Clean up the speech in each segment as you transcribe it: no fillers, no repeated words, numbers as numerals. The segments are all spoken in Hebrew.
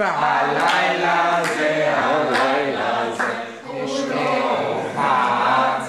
והלילה זה הלילה זה נשמור חצץ,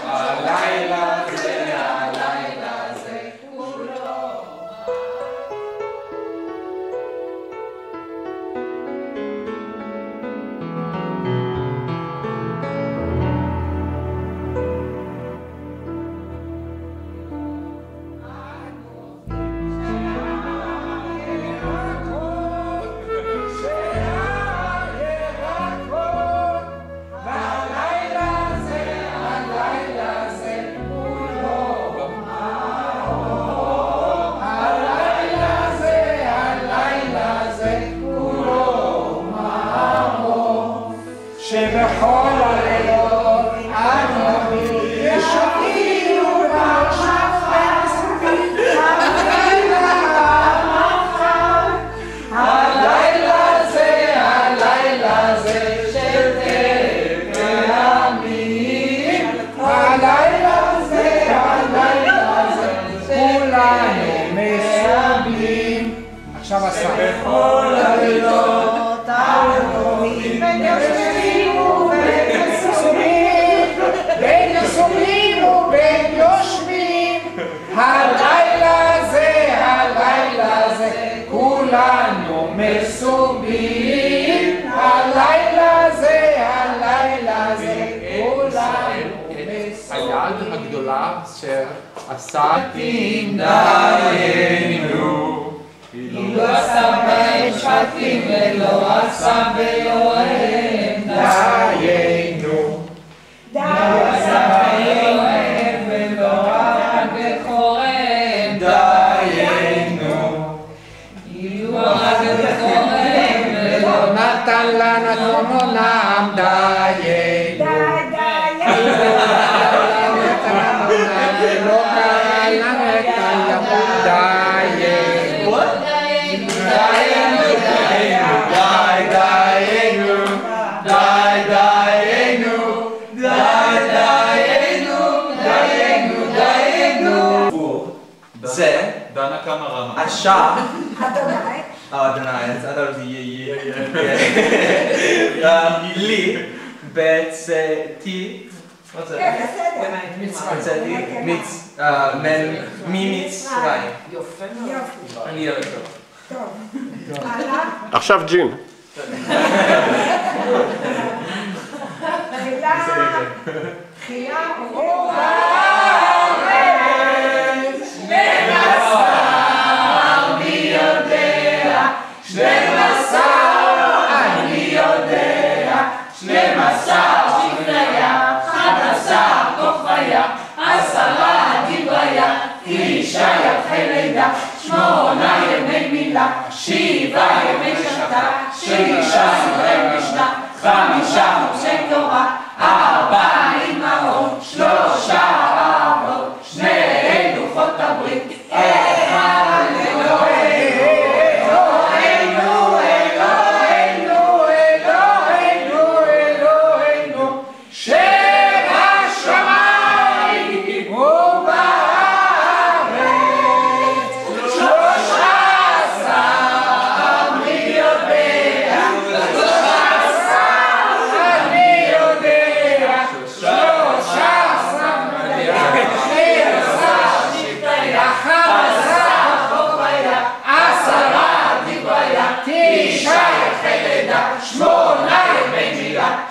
הלילה זה הלילה זה כולו. שבכל הלילות אנו ישנים ובשפט הלילה המחר, הלילה זה שתי פעמים, הלילה זה כולנו מסבים. עכשיו עשה בכל הלילות אנו יושבים ובין יושבים, הלילה זה כולנו מסובים, הלילה זה כולנו מסובים. היד הגדולה שעשה דיינו, לא עשה בהם שבטים ולא עשה באלוהים דיינו, לא עשה באלוהים ולא הרג בכוריהם דיינו, יהיו הרג בכוריהם ולא נתן לנתון עולם דיינו, ולא קרא לנתן דיינו, זה דנה כמה רמה. השעה אדוני. אדוני, I thought it was לי בצאתי what's that? ממצרים. יופי. אני ילד טוב. טוב. הלאה. עכשיו ג'ין. תחילה שמונה ימי מילה, 7 ימי שבתה, 6 סדרי משנה, 5 חומשי תורה, 4 אימהות, 3 אבות, 2 לוחות הברית, 1 אלוהינו, שבשמיים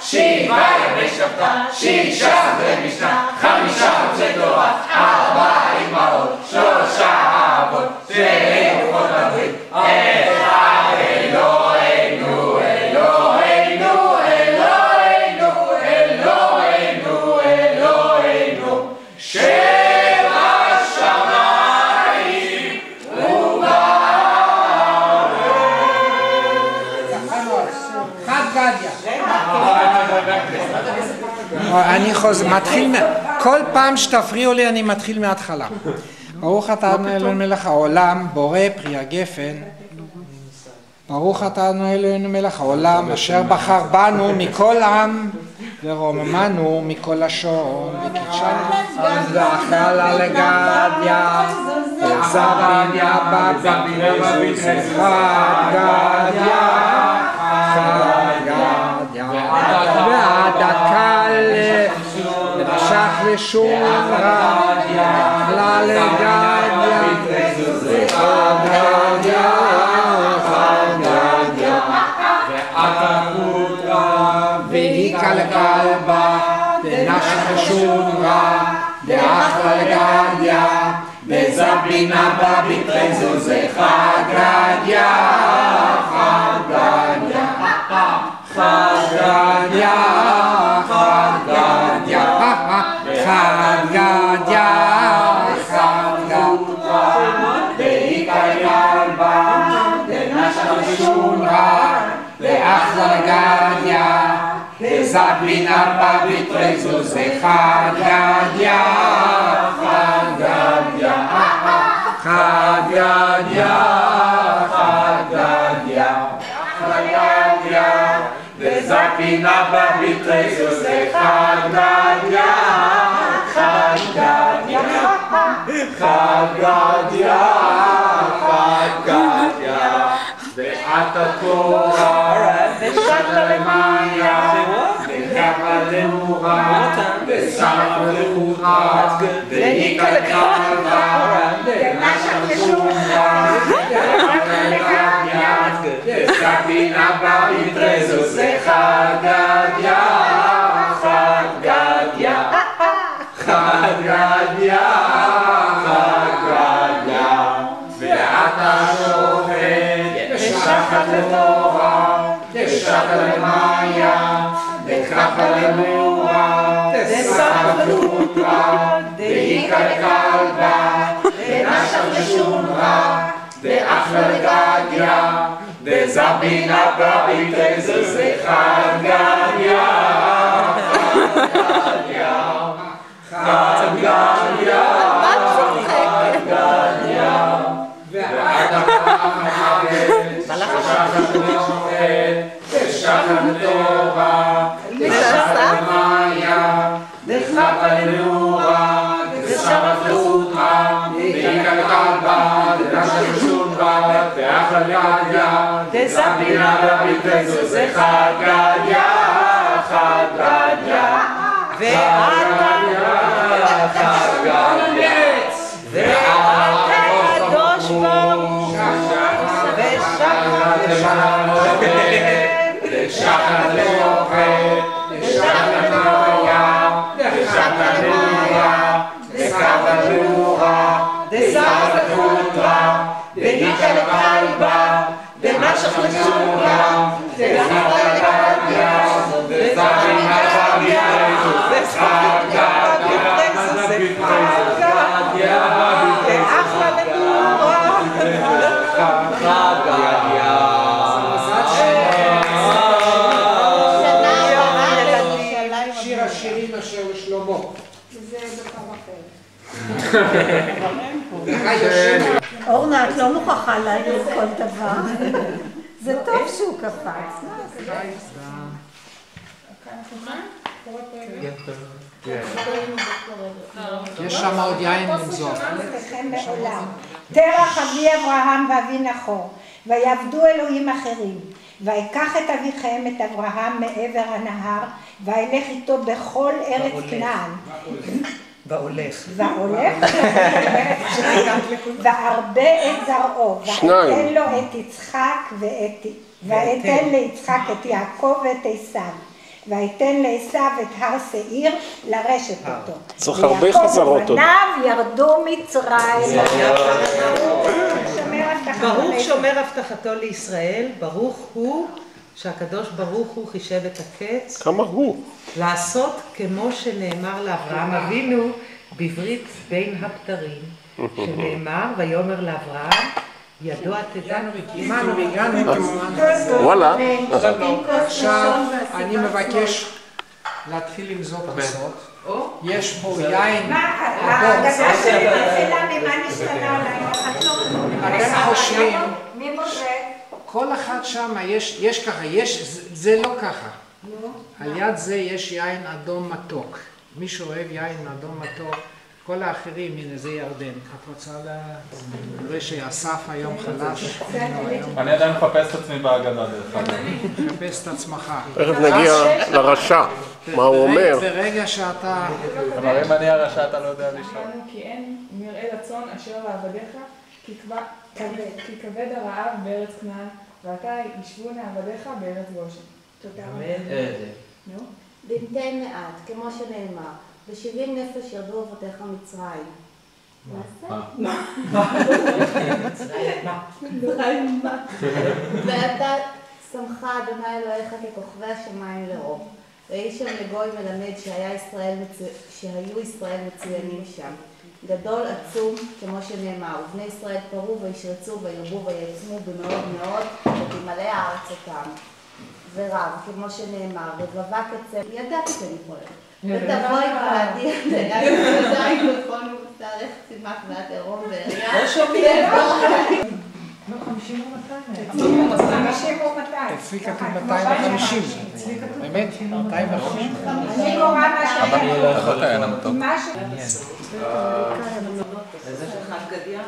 שבעה ימי שבתה, 6 סדרי משנה, 5 חומשי תורה, 4 אימהות, 3 אבות, 2 לוחות הברית, 1 אלוהינו, שבשמיים ובארץ. חד גדיה. אני מתחיל, כל פעם שתפריעו לי אני מתחיל מההתחלה. ברוך אתה אדוני אלוהינו מלך העולם, בורא פרי הגפן. ברוך אתה אדוני אלוהינו מלך העולם, אשר בחר בנו מכל עם ורוממנו מכל לשון וקידשנו ואכלה לגדיה וזבינה בבית חגדיה, והדקה למשך לשומרה, אכלה לגדיה, חגדיה, חגדיה, והיכה לכלבה, דנשך לשומרה, דאכלה לגדיה, וזבינה בבית חגדיה, חגדיה, חגדיה, חגדיה, חגדיה, חגדיה, והיכה לכלבה, דנשך לשומרה, דאכלה לגדיה, וזבינה בבית חגדיה, חגדיה, חגדיה, חגדיה, חגדיה, וזבינה בבית חגדיה, חגדיה, חגדיה, חגדיה, ועתה תורה, ושתה למאיה, וקמה לאורה, ושמה לחורה, והיכה לכלבה, ונשך לשומרה, ואכלה לגדיה, וזבינה בבית חגדיה, חגדיה, חגדיה, חגדיה, ועתה שופט, ושחת לתורה, ושחת למאיה, וככה למורה, ושחת לחוטרה, והיכה לכלבה, ונשך לשומרה, ואכלה לגדיה, וזבינה בבית חגדיה, חגדיה, חגדיה, חגדיה, ועד ושחת לתורה, ושחת למאיה, וככה לאורה, ושחת לחוטרה, והיכה לכלבה, ונשך לשומרה, ואכלה לגדיה, וזבינה בבית חגדיה, חגדיה, חגדיה, ואתה קדוש ברוך ושחת לאוכל, ושחת למאיה, ושחת לאורה, ושחת לאורה, ושחת לחוטרה, והיכה לכלבה, ונשך לשומרה, ואכלה לגדיה, וזבינה בבית חגדיה, ואכלה לגורה. שיר השירים אשר לשלמה. זה בפעם אחרת. אורנה, את לא מוכרחה להגיד כל דבר. זה טוב שהוא קפץ. יש שם עוד יין למזור. תרח אבי אברהם ואבי נחור, ויעבדו אלוהים אחרים, ויקח את אביכם את אברהם מעבר הנהר, וילך איתו בכל ארץ כנען. והולך, והרבה את זרעו, ואתן לו את יצחק ואתן ליצחק את יעקב ואת עשיו. ויתן לעשיו את הר שעיר לרשת אותו. צריך הרבה חזרות עוד. ויעקב ובניו ירדו מצרים. ברוך שומר הבטחתו לישראל, ברוך הוא שהקדוש ברוך הוא חישב את הקץ. כמה הוא? לעשות כמו שנאמר לאברהם אבינו בברית בין הבתרים, שנאמר ויאמר לאברהם ידוע תדע. וואלה. עכשיו אני מבקש להתחיל למזוג כוסות. יש פה יין. ההגדה שלי מתחילה ממה נשתנה עליי. אתם חושבים, מי משה? כל אחד שם יש ככה, זה לא ככה. על יד זה יש יין אדום מתוק. מי שאוהב יין אדום מתוק, כל האחרים, הנה זה ירדן. את רוצה רואה שאסף היום חלש? אני עדיין מחפש את עצמי בהגדה דרך אגב. מחפש את עצמך. תכף נגיע לרשע, מה הוא אומר. ברגע שאתה... כלומר, אם אני הרשע אתה לא יודע לשאול. כי אין מרעה לצאן אשר לעבדיך, כי כבד הרעב בארץ כנען, ועתה ישבו לעבדיך בארץ גושן. תודה רבה. דמתי מעט, כמו שנאמר, ב70 נפש ירדו אבותיך מצרים. מצרים מה? ואתה שמחה אדוני אלוהיך ככוכבי השמיים לאור. ואיש שם לגוי מלמד שהיו ישראל מצוינים שם. גדול עצום, כמו שנאמר, ובני ישראל פרו וישרצו וירבו ויעצמו במאוד מאוד, ותמלא הארץ אותם. ורב, כמו שנאמר, ובבא קצר, ידעתי שאני חולת. ותבואי ועדי ידיים בכל מבצרך צימח ועד עירום ועריה. לא שומעים. לא, 50 או 200. 50 או 200. אצלי כתוב 250. באמת? 250. אני קוראה מה ש... איזה חג גדיה?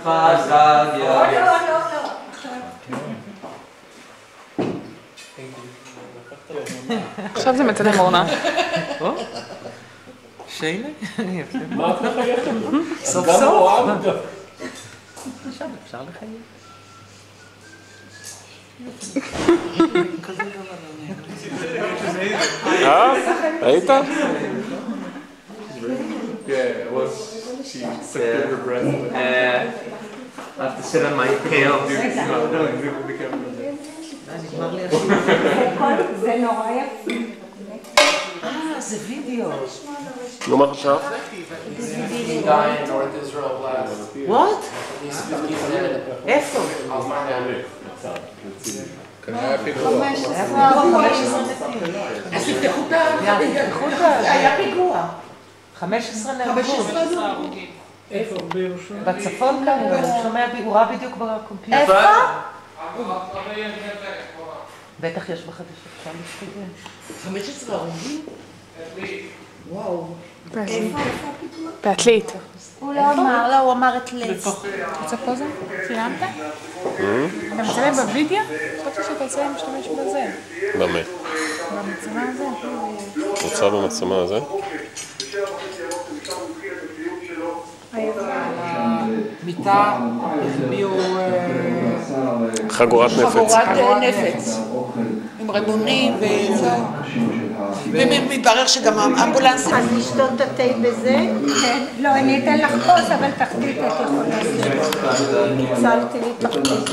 חג גדיה. לא. עכשיו זה מצלם אורנה. שיילה? מה את מחייכת? סוף סוף. עכשיו אפשר לחייך. ראית? Yeah, it was. She secured her breast. I have to sit on my tail. נגמר לי השיר. זה נורא יפה. זה וידאו. נו, מה חשב? וואט? איפה? כנראה פיגוע. 15 היה פיגוע. 15 נהרגו. איפה? בירושלים? בצפון כנראה. הוא ראה בדיוק בקומפיוטר. איפה? בטח יש בחדשות, אפשר להסתכל. 15 הרוגים? וואו. בעתלית. הוא לא אמר, לא, הוא אמר את ליס. איזה פה זה? צילמת? אתה מצלם בווידאו? חשבתי שאתה צריך להשתמש בזה. במה? במצלמה הזה. רוצה במצלמה הזה? מיטה, החביאו... חגורת נפץ. חגורת נפץ. עם רימונים וזהו. ומתברר שגם האמבולנסים... אז לשתות את התה בזה? כן, לא, אני אתן לך כוס, אבל תחתית את יכולה. ניצלתי לי תחתית.